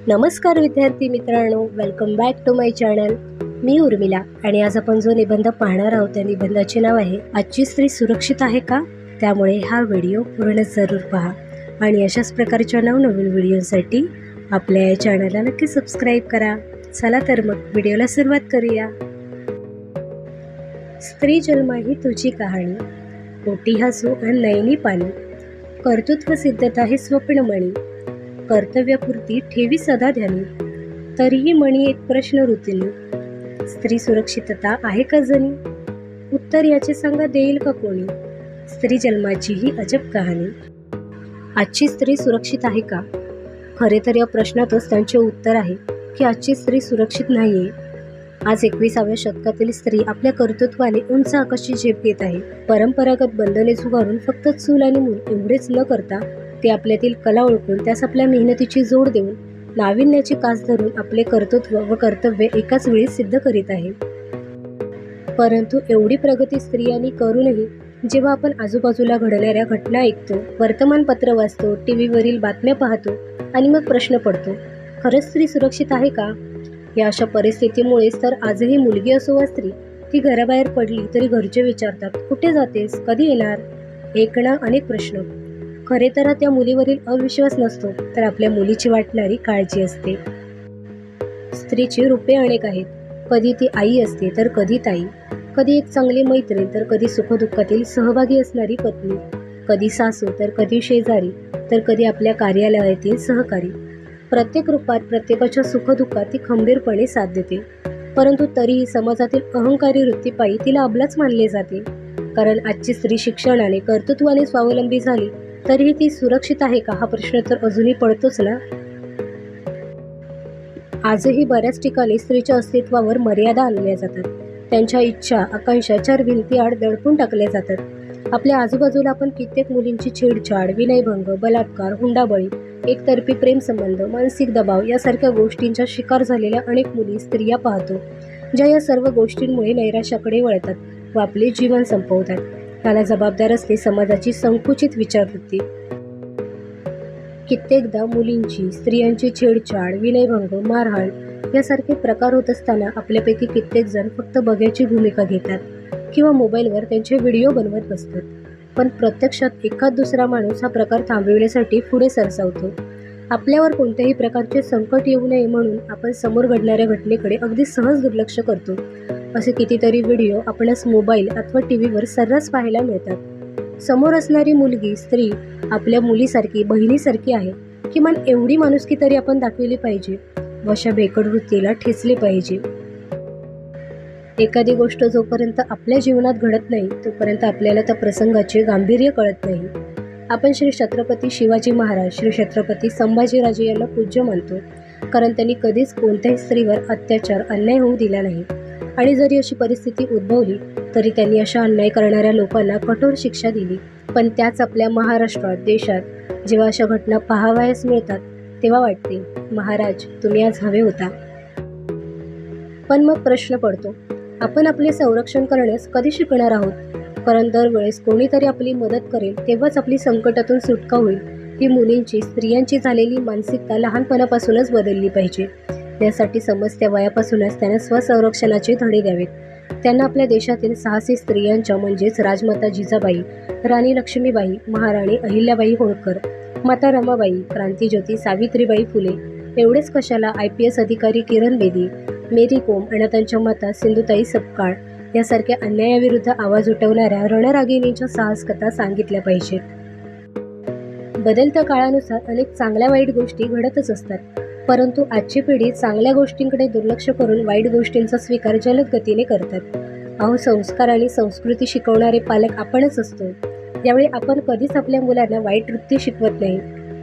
नमस्कार विद्यार्थी मित्रांनो, welcome back to my channel. मी उर्मिला आणि आज आपण जो निबंध पाहणार आहोत त्या निबंधाचे नाव आहे आजची स्त्री सुरक्षित आहे का. त्यामुळे हा व्हिडिओ पूर्ण जरूर पहा आणि अशाच प्रकारच्या नवनवीन व्हिडिओसाठी आपल्या या चॅनलला नक्की सबस्क्राईब करा. चला तर मग व्हिडिओला सुरुवात करूया. स्त्री जन्म ही तुझी कहाणी, पोटी हसू आणि नयनी पाणी, कर्तृत्व सिद्धता हे स्वप्नमणी, कर्तव्यपूर्ती ठेवी सदा ध्यानी, तरीही मणी एक प्रश्न ऋतुनी, स्त्री सुरक्षितता आहे का जनी, उत्तर याचे सांगा देईल का कोणी, स्त्री जन्माची ही अजब कहाणी. आजची स्त्री सुरक्षित आहे का. खरे तर या प्रश्नातच त्यांचे उत्तर आहे की आजची स्त्री सुरक्षित नाही आहे. आज 21व्या शतकातील स्त्री आपल्या कर्तृत्वाने उंच आकाशी झेप घेत आहे. परंपरागत बंधने झुगारून फक्त चूल आणि मूल एवढेच न करता ते आपल्यातील कला ओळखून त्यास आपल्या मेहनतीची जोड देऊन नाविन्याची कास धरून आपले कर्तृत्व व कर्तव्य एकाच वेळी सिद्ध करीत आहे. परंतु एवढी प्रगती स्त्रियांनी करूनही जेव्हा आपण आजूबाजूला घडणाऱ्या घटना ऐकतो, वर्तमानपत्र वाचतो, टीव्हीवरील बातम्या पाहतो आणि मग प्रश्न पडतो, खरंच स्त्री सुरक्षित आहे का. या अशा परिस्थितीमुळेच तर आजही मुलगी असो वा स्त्री, ती घराबाहेर पडली तरी घरचे विचारतात, कुठे जातेस, कधी येणार, एक ना अनेक प्रश्न. खरे तर त्या मुलीवरील अविश्वास नसतो, तर आपल्या मुलीची वाटणारी काळजी असते. स्त्रीची रूपे अनेक आहेत. कधी ती आई असते तर कधी ताई, कधी एक चांगली मैत्रीण तर कधी सुखदुःखातील सहभागी असणारी पत्नी, कधी सासू तर कधी शेजारी तर कधी आपल्या कार्यालयातील सहकारी. प्रत्येक रूपात प्रत्येकाच्या सुखदुःखात ती खंबीरपणे साथ देते. परंतु तरीही समाजातील अहंकारी वृत्तीपायी तिला अबलाच मानले जाते. कारण आजची स्त्री शिक्षणाने कर्तृत्वाने स्वावलंबी झाली तरीही ती सुरक्षित आहे का, हा प्रश्न तर अजूनही पडतोच ना. आजही बऱ्याच ठिकाणी स्त्रीच्या अस्तित्वावर मर्यादा आणल्या जातात. त्यांच्या इच्छा आकांक्षा चार भिंतीआड दडपून टाकल्या जातात. आपल्या आजूबाजूला आपण कित्येक मुलींची छेडछाड, विनयभंग, बलात्कार, हुंडाबळी, एकतर्फी प्रेमसंबंध, मानसिक दबाव यासारख्या गोष्टींच्या शिकार झालेल्या अनेक मुली, स्त्रिया पाहतो, ज्या या सर्व गोष्टींमुळे नैराश्याकडे वळतात व आपले जीवन संपवतात. त्याला जबाबदार असते समाजाची संकुचित विचारवृत्ती. कित्येकदा मुलींची, स्त्रियांची छेडछाड, विनयभंग, मारहाण यासारखे प्रकार होत असताना आपल्यापैकी कित्येक जण फक्त बघ्याची भूमिका घेतात किंवा मोबाईलवर त्यांचे व्हिडिओ बनवत बसतात. पण प्रत्यक्षात एखाद दुसरा माणूस हा प्रकार थांबविण्यासाठी पुढे सरसावतो. आपल्यावर कोणत्याही प्रकारचे संकट येऊ नये म्हणून आपण समोर घडणाऱ्या घटनेकडे अगदी सहज दुर्लक्ष करतो. असे कितीतरी व्हिडिओ आपणास मोबाईल अथवा टीव्हीवर सर्रास पाहायला मिळतात. समोर असणारी मुलगी, स्त्री आपल्या मुलीसारखी, बहिणीसारखी आहे, किमान एवढी माणुसकी तरी आपण दाखविली पाहिजे व अशा भेकड वृत्तीला ठेचले पाहिजे. एखादी गोष्ट जोपर्यंत आपल्या जीवनात घडत नाही तोपर्यंत आपल्याला त्या प्रसंगाचे गांभीर्य कळत नाही. आपण श्री छत्रपती शिवाजी महाराज, श्री छत्रपती संभाजीराजे यांना पूज्य मानतो, कारण त्यांनी कधीच कोणत्याही स्त्रीवर अत्याचार, अन्याय होऊ दिला नाही. आणि जरी अशी परिस्थिती उद्भवली तरी त्यांनी अशा अन्याय करणाऱ्या लोकांना कठोर शिक्षा दिली. पण त्याच आपल्या महाराष्ट्रात, देशात जेव्हा अशा घटना पाहावयास मिळतात तेव्हा वाटते, महाराज तुम्ही आज हवे होता. पण मग प्रश्न पडतो, आपण आपले संरक्षण करण्यास कधी शिकणार आहोत. कारण दरवेळेस कोणीतरी आपली मदत करेल तेव्हाच आपली संकटातून सुटका होईल. ही मुलींची, स्त्रियांची झालेली मानसिकता लहानपणापासूनच बदलली पाहिजे. यासाठी समजत्या वयापासूनच त्यांना स्वसंरक्षणाचे धडे द्यावेत. त्यांना आपल्या देशातील साहसी स्त्रियांच्या म्हणजेच राजमाता जिजाबाई, राणी लक्ष्मीबाई, महाराणी अहिल्याबाई होळकर, माता रमाबाई, क्रांतिज्योती सावित्रीबाई फुले, एवढेच कशाला IPS अधिकारी किरण बेदी, मेरी कोम आणि त्यांच्या माता सिंधुताई सपकाळ यासारख्या अन्यायाविरुद्ध आवाज उठवणाऱ्या रणरागिणींच्या साहस कथा सांगितल्या पाहिजेत. बदलत्या काळानुसार अनेक चांगल्या वाईट गोष्टी घडतच असतात. परंतु आजची पिढी चांगल्या गोष्टींकडे दुर्लक्ष करून वाईट गोष्टींचा स्वीकार जलद गतीने करतात. अहो, संस्कार आणि संस्कृती शिकवणारे पालक आपणच असतो. यावेळी आपण कधीच आपल्या मुलांना वाईट वृत्ती शिकवत नाही.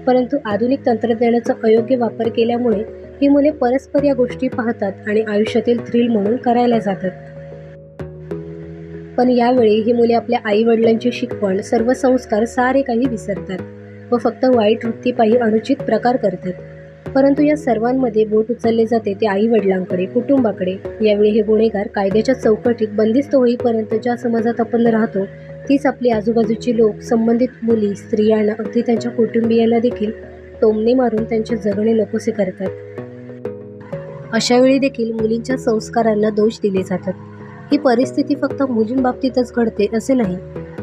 परंतु आधुनिक तंत्रज्ञानाचा अयोग्य वापर केल्यामुळे ही मुले परस्पर या गोष्टी पाहतात आणि आयुष्यातील थ्रिल म्हणून करायला जातात. पण यावेळी ही मुले आपल्या आई वडिलांची शिकवण, सर्व संस्कार सारे काही विसरतात व फक्त वाईट वृत्तीपायी अनुचित प्रकार करतात. परंतु या सर्वांमध्ये बोट उचलले जाते ते आई वडिलांकडे, कुटुंबाकडे. यावेळी हे गुन्हेगार कायद्याच्या चौकटीत बंदिस्त होईपर्यंत ज्या समाजात आपण राहतो तीच आपली आजूबाजूची लोक, संबंधित मुली, स्त्रियांना, अगदी त्यांच्या कुटुंबियांना देखील टोमणे मारून त्यांचे जगणे नकोसे करतात. अशा वेळी देखील मुलींच्या संस्कारांना दोष दिले जातात. ही परिस्थिती फक्त मुलींबाबतीतच घडते असे नाही.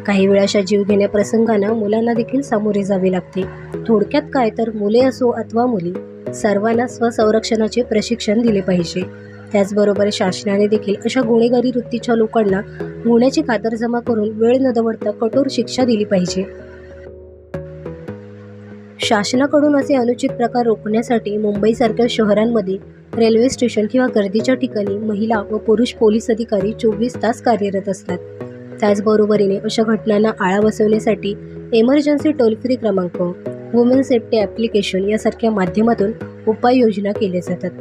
काही वेळा अशा जीवघेण्या प्रसंगांना मुलांना देखील सामोरे जावे लागते. थोडक्यात काय तर मुले असो अथवा मुली, सर्वांना स्वसंरक्षणाचे प्रशिक्षण दिले पाहिजे. त्याचबरोबर शासनाने देखील अशा गुन्हेगारी वृत्तीच्या लोकांना गुन्ह्याची खातरजमा करून वेळ न दवडता कठोर शिक्षा दिली पाहिजे. शासनाकडून असे अनुचित प्रकार रोखण्यासाठी मुंबईसारख्या शहरांमध्ये रेल्वे स्टेशन किंवा गर्दीच्या ठिकाणी महिला व पुरुष पोलीस अधिकारी 24 तास कार्यरत असतात. त्याचबरोबरीने अशा घटनांना आळा बसवण्यासाठी इमर्जन्सी टोल फ्री क्रमांक, वुमेन सेफ्टी ॲप्लिकेशन यासारख्या माध्यमातून उपाययोजना केल्या जातात.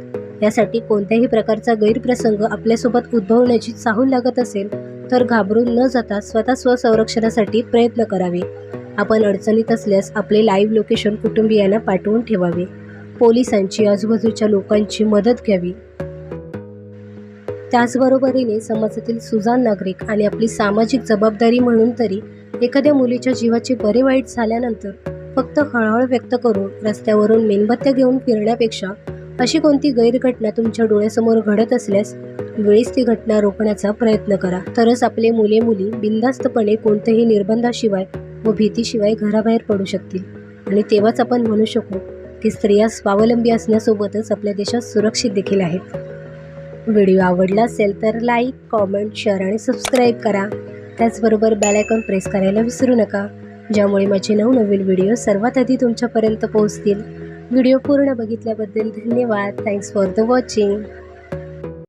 यासाठी कोणत्याही प्रकारचा गैरप्रसंग आपल्यासोबत उद्भवण्याची चाहूल लागत असेल तर घाबरून न जाता स्वतः स्वसंरक्षणासाठी प्रयत्न करावे. आपण अडचणीत असल्यास आपले लाईव्ह लोकेशन कुटुंबियांना पाठवून ठेवावे. पोलिसांची, आजूबाजूच्या लोकांची मदत घ्यावी. त्याचबरोबरीने समाजातील सुजाण नागरिक आणि आपली सामाजिक जबाबदारी म्हणून तरी एखाद्या मुलीच्या जीवाचे बरे वाईट झाल्यानंतर फक्त हळहळ व्यक्त करून रस्त्यावरून मेणबत्त्या घेऊन फिरण्यापेक्षा अशी कोणती गैरघटना तुमच्या डोळ्यासमोर घडत असल्यास वेळीच ती घटना रोखण्याचा प्रयत्न करा. तरच आपले मुले-मुली बिनधास्तपणे कोणत्याही निर्बंधाशिवाय व भीतीशिवाय घराबाहेर पडू शकतील. आणि तेव्हाच आपण म्हणू शकू की स्त्रिया स्वावलंबी असण्यासोबतच आपल्या देशात सुरक्षित देखील आहेत. व्हिडिओ आवडला असेल तर लाईक, कॉमेंट, शेअर आणि सबस्क्राईब करा. त्याचबरोबर बेल आयकॉन प्रेस करायला विसरू नका, ज्यामुळे माझे नवनवीन व्हिडिओ सर्वात आधी तुमच्यापर्यंत पोहोचतील. व्हिडिओ पूर्ण बघितल्याबद्दल धन्यवाद. Thanks for the watching.